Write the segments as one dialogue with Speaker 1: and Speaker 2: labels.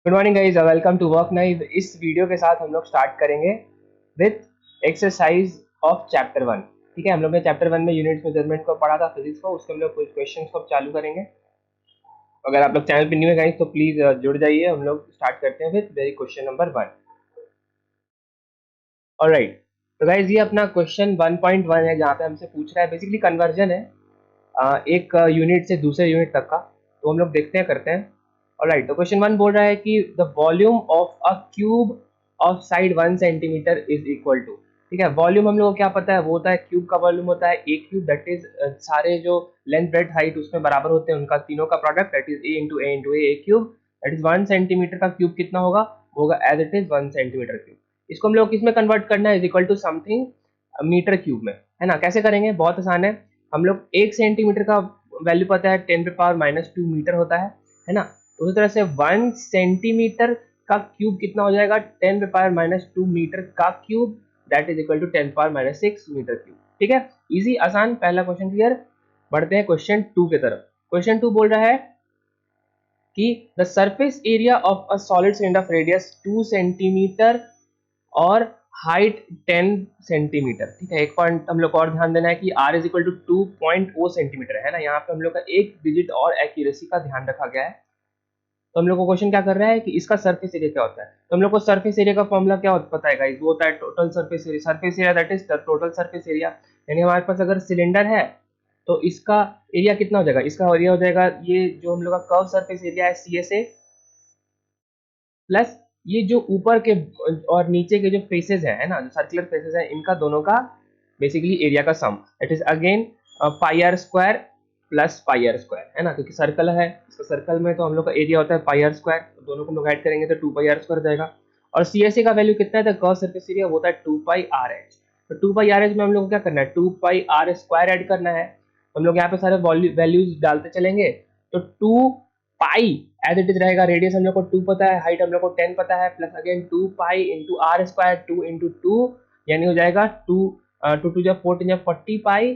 Speaker 1: Good morning guys, welcome to work naive. इस video के साथ हम लोग स्टार्ट करेंगे विथ एक्सरसाइज ऑफ चैप्टर 1। ठीक है, हम लोग ने चैप्टर 1 में यूनिट्स मेजरमेंट को पढ़ा था, फिजिक्स को। उसके हम लोग कुछ क्वेश्चंस को चालू करेंगे। अगर आप लोग चैनल पे न्यू है गाइज तो प्लीज जुड़ जाइए। हम लोग स्टार्ट करते हैं with very question number 1। Alright, तो गाइज ये अपना क्वेश्चन 1.1 है, जहाँ पे हमसे पूछ रहा है, बेसिकली कन्वर्जन है एक यूनिट से दूसरे यूनिट तक का। तो हम लोग देखते हैं, करते हैं। ऑलराइट, तो क्वेश्चन 1 बोल रहा है कि the volume of a cube of side 1 centimetre is equal to. ठीक है, वॉल्यूम हम लोग को क्या पता है, वो होता है क्यूब का वॉल्यूम होता है ए क्यूब, दैट इज सारे जो लेंथ ब्रेथ हाइट उसमें बराबर होते हैं, उनका तीनों का product, that is a cube. That is 1 centimetre का क्यूब कितना होगा, होगा as it is 1 centimetre cube. इसको हम लोग किस में कन्वर्ट करना है, is equal to something metre cube में, है ना। कैसे करेंगे, बहुत आसान है। हम लोग 1 सेंटीमीटर का वैल्यू पता है 10⁻⁻2 मीटर होता है ना। तो उसी तरह से 1 सेंटीमीटर का क्यूब कितना हो जाएगा, 10⁻⁻2 मीटर का cube, that is equal to 10⁻⁻6 metre cube. ठीक है, इजी आसान, पहला क्वेश्चन क्लियर। बढ़ते हैं क्वेश्चन 2 की तरफ। क्वेश्चन 2 बोल रहा है कि the surface area of a solid cylinder of radius 2 centimetre और हाइट 10 सेंटीमीटर। ठीक है, एक पॉइंट हम लोग को और ध्यान देना है कि r is equal to 2.0 centimetre है ना। यहाँ पे हम लोग का एक डिजिट और एक्यूरेसी का ध्यान रखा गया है। तो हम लोग को क्वेश्चन क्या कर रहा है कि इसका सरफेस एरिया क्या होता है। तो हम लोग को सरफेस एरिया का फॉर्मूला क्या पता है गाइस, वो होता है total surface area. Surface area that is the total surface area. यानी हमारे पास अगर सिलेंडर है तो इसका एरिया कितना हो जाएगा, इसका एरिया हो जाएगा ये जो हम लोग का कर्व सरफेस एरिया है सी एस ए, प्लस ये जो ऊपर के और नीचे के जो फेसेस है ना, जो सर्कुलर फेसेस है, इनका दोनों का बेसिकली एरिया का sum, it is again pi r square plus pi r square, है ना। क्योंकि सर्कल है, इसका सर्कल में तो हम लोग का एरिया होता है पाई आर स्क्वायर, तो दोनों को हम लोग ऐड करेंगे तो 2 पाई आर स्क्वायर जाएगा। और सी एस ए का वैल्यू कितना है, तो कर्व सरफेस एरिया होता है 2 पाई आर एच। तो 2 पाई आर एच में हम लोग को क्या करना है, 2 पाई आर स्क्वायर ऐड करना है। हम लोग यहाँ पे सारे वैल्यूज डालते चलेंगे। तो 2 पाई एज इट इज रहेगा, रेडियस हम लोग को 2 पता है, हाइट हम लोग को 10 पता है, plus again 2 pi into r square, 2 into 2, यानी हो जाएगा 2 2 टू जा 4 जा 40 पाई,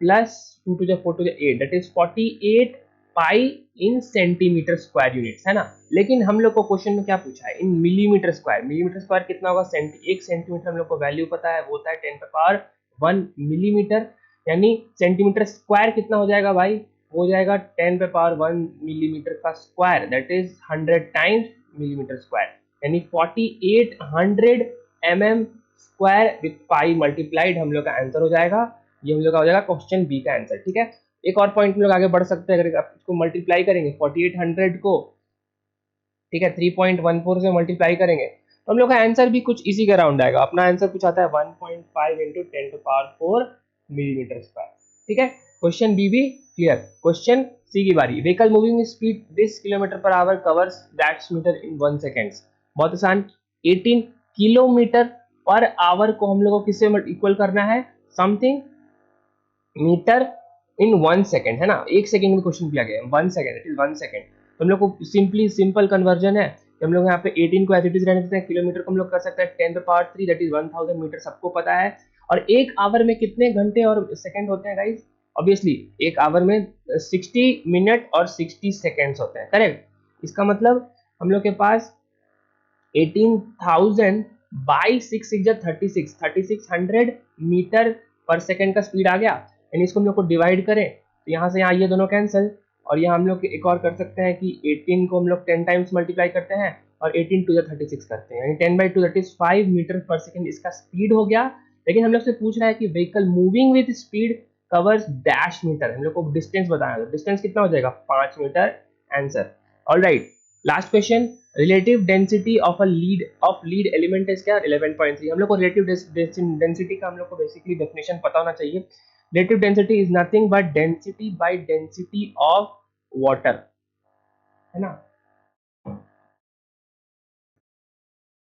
Speaker 1: प्लस 2 टू जा 4 टू जा 8, that is 48 pi in centimetre square units, है ना। लेकिन हम लोग को क्वेश्चन में क्या पूछा है, इन मिलीमीटर स्क्वायर। मिलीमीटर स्क्वायर कितना होगा, 1 सेंटीमीटर हम लोग को वैल्यू पता है, वो होता है 10⁻1 मिलीमीटर। यानी सेंटीमीटर स्क्वायर कितना हो जाएगा भाई, हो जाएगा 10⁻1 मिलीमीटर का square, that is 100 times millimetre square, यानी 4800 mm square with pi multiplied हम लोग का आंसर हो जाएगा। ये हम लोग का हो जाएगा क्वेश्चन बी का आंसर। ठीक है, एक और पॉइंट हम लोग आगे बढ़ सकते हैं। अगर आप इसको मल्टीप्लाई करेंगे 4800 को, ठीक है, 3.14 से मल्टीप्लाई करेंगे तो हम लोग का आंसर भी कुछ इसी के अराउंड आएगा। अपना आंसर कुछ आता है 1.5 इंटू 10⁻4 मिलीमीटर स्क्वायर। ठीक है, क्वेश्चन बी भी क्लियर। क्वेश्चन सी की बारी। Vehicle moving speed 20 kilometre per hour covers that metre in 1 seconds. बहुत आसान, 18 किलोमीटर पर आवर को हम लोग को किससे इक्वल करना है, समथिंग मीटर इन 1 सेकेंड, है ना। 1 सेकेंड में क्वेश्चन किया गया है, 1 सेकेंड, इट इज 1 सेकेंड। तो हम लोग को सिंपल कन्वर्जन है कि हम लोग यहाँ पे 18 को एज इट इज रहने देते हैं, किलोमीटर को हम लोग कर सकते हैं 10⁻3, दैट इज 1000 मीटर, सबको पता है। और एक आवर में कितने घंटे और सेकंड होते हैं गाइस, ऑब्वियसली एक आवर में 60 मिनट और 60 सेकेंड्स होते हैं, करेक्ट। इसका मतलब हम लोग के पास 18,000 बाई 3600 मीटर पर सेकेंड का स्पीड आ गया। यानी इसको हम लोग को डिवाइड करें तो यहाँ से यहाँ ये दोनों कैंसिल, और यहाँ हम लोग एक और कर सकते हैं कि 18 को हम लोग 10 टाइम्स मल्टीप्लाई करते हैं और 18 टू 36 करते हैं, यानी 10/2 दैट इज 5 मीटर पर सेकेंड इसका स्पीड हो गया। लेकिन हम लोग से पूछ रहा है कि vehicle moving with speed covers dash metre, हम लोग को डिस्टेंस बताना है। डिस्टेंस कितना हो जाएगा, 5 metre, answer. Alright, last question. Relative density of lead element is क्या, 11.3। हम लोग को रिलेटिव डेंसिटी का हम लोग को बेसिकली डेफिनेशन पता होना चाहिए। Relative density is nothing but density bye density of water, है ना।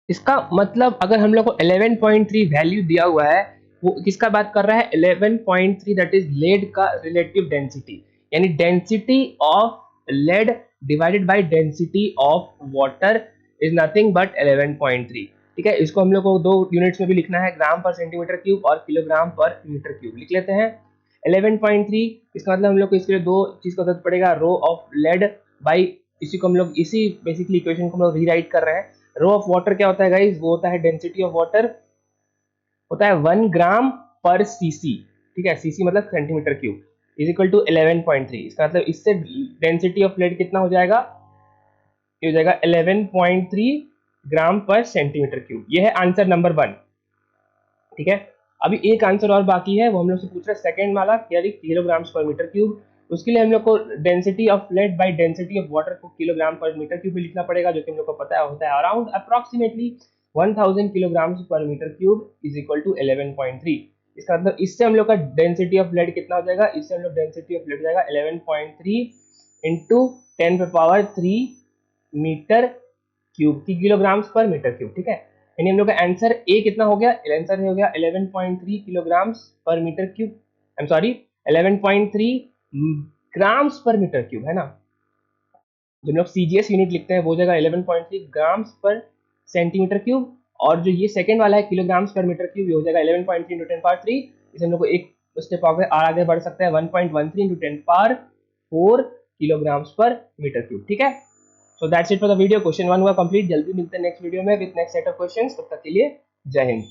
Speaker 1: इसका मतलब अगर हम लोग को 11.3 वैल्यू दिया हुआ है, वो किसका बात कर रहा है, 11.3, दैट इज लेड का रिलेटिव डेंसिटी, यानी density of lead divided by density of water is nothing but 11.3। ठीक है, इसको हम लोग को दो यूनिट्स में भी लिखना है, ग्राम पर सेंटीमीटर क्यूब और किलोग्राम पर मीटर क्यूब। लिख लेते हैं 11.3, इसका मतलब हम लोग को इसके लिए दो चीज का जरूरत पड़ेगा, रो ऑफ लेड बाई इसी को हम लोग इसी बेसिकली इक्वेशन को हम लोग रीराइट कर रहे हैं। रो ऑफ वाटर क्या होता है गाइस, वो होता है डेंसिटी ऑफ वाटर होता है 1 ग्राम पर सीसी, ठीक है, सीसी मतलब centimetre cube, is equal to 11.3। इसका मतलब इससे डेंसिटी ऑफ फ्लूइड कितना हो जाएगा, ये हो जाएगा 11.3 ग्राम पर सेंटीमीटर क्यूब। ये है आंसर नंबर 1, ठीक है। अभी एक आंसर और बाकी है, वो हम लोग से पूछ रहे हैं सेकंड वाला, क्या किलोग्राम पर मीटर क्यूब। उसके लिए हम लोग को density of fluid bye density of water को किलोग्राम पर मीटर क्यूब में लिखना पड़ेगा, जो कि हम लोग को पता है होता है around approximately 1000 kilogram per metre cube is equal to 11.3। इसका मतलब इससे हम लोग का डेंसिटी ऑफ फ्लूइड कितना हो जाएगा, इससे हम लोग डेंसिटी ऑफ फ्लूइड हो जाएगा 11.3 इंटू 10⁻³ मीटर क्यूब की किलोग्राम पर मीटर क्यूब, ठीक है। यानी हम लोग का आंसर ए कितना हो गया, आंसर हो गया 11.3 kilogram per metre cube, I am sorry 11.3 grams per metre cube, है ना। जब लोग सीजीएस यूनिट लिखते हैं वो जगह 11.3 ग्राम्स पर सेंटीमीटर क्यूब, और जो ये सेकंड वाला है किलोग्राम्स पर मीटर क्यूब, ये हो जाएगा 11.3 इंटू 10⁻3। इसे हम लोग को एक स्टेप आगे बढ़ सकता है 1.13 इंटू 10⁻4 किलोग्राम्स पर मीटर क्यूब, ठीक है। So that's it for the video. Question 1 हुआ कंप्लीट। जल्दी मिलते हैं नेक्स्ट वीडियो में with next set of questions. तब तक के लिए जय हिंद।